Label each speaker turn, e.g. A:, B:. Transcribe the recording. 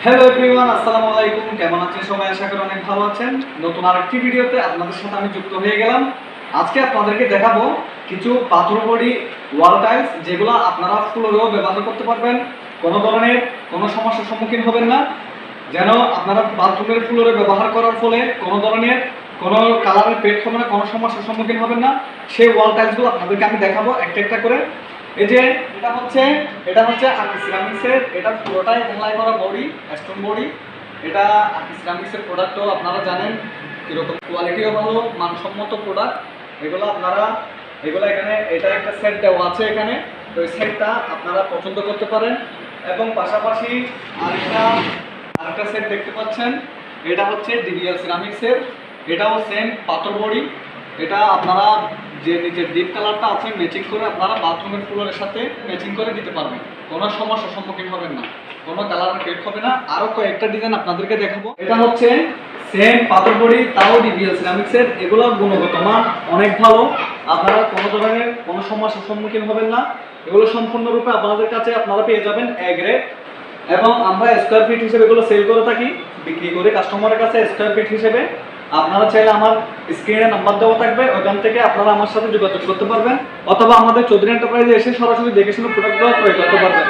A: Hello everyone, আসসালামু আলাইকুম। কেমন আছেন সবাই? আশা করি অনেক ভালো আছেন। নতুন আরেকটি ভিডিওতে আপনাদের সাথে আমি যুক্ত হয়ে গেলাম। আজকে আপনাদেরকে দেখাবো কিছু পাথর বডি ওয়াল টাইলস, যেগুলো আপনারা ফ্লোরেও ব্যবহার করতে পারবেন। কোনো ধরনের কোনো সমস্যার সম্মুখীন হবেন না। যেন আপনারা বাথরুমের ফ্লোরে ব্যবহার করার ফলে কোনো ধরনের কোনো কালারের পেট হবে না, কোনো সমস্যার সম্মুখীন হবেন না। সেই ওয়াল টাইলসগুলো আপনাদেরকে আমি দেখাবো একটা একটা করে। এই যে এটা হচ্ছে আর্কি সিরামিক্সের, এটা পুরোটাই মোলাই করা বডি, স্টোন বডি। এটা আর্কি সিরামিক্সের প্রোডাক্টও আপনারা জানেন কীরকম কোয়ালিটিও ভালো, মানসম্মত প্রোডাক্ট। এগুলো এখানে এটা একটা সেট দেওয়া আছে এখানে, তো এই সেটটা আপনারা পছন্দ করতে পারেন। এবং পাশাপাশি আরেকটা সেট দেখতে পাচ্ছেন, এটা হচ্ছে ডিবিএল সিরামিক্সের, এটাও সেম পাথর বডি। এটা আপনারা যে নিচের ডিপ কালারটা আছে ম্যাচিং করে আপনারা বাথরুমের ফ্লোরের সাথে ম্যাচিং করে দিতে পারবেন। কোনো সমস্যার সম্মুখীন হবেন না, কোনো কালার পেট হবে না। আরও কয়েকটা ডিজাইন আপনাদেরকে দেখাবো। এটা হচ্ছে সেম পাথর বডি, তাও ডিবিএল সিরামিক্সের। এগুলো গুণগত মান অনেক ভালো, আপনারা কোনো ধরনের কোনো সমস্যার সম্মুখীন হবেন না। এগুলো সম্পূর্ণরূপে আপনাদের কাছে আপনারা পেয়ে যাবেন এ গ্রেড। এবং আমরা স্কোয়ার ফিট হিসেবে এগুলো সেল করে থাকি, বিক্রি করি কাস্টমারের কাছে স্কোয়ার ফিট হিসেবে। আপনারা চাইলে আমার স্ক্রিনে নাম্বার দেওয়া থাকবে, ওইখান থেকে আপনারা আমার সাথে যোগাযোগ করতে পারবেন, অথবা আমাদের চৌধুরী এন্টারপ্রাইজে এসে সরাসরি দেখে শুনে প্রোডাক্টগুলো ক্রয় করতে পারবেন।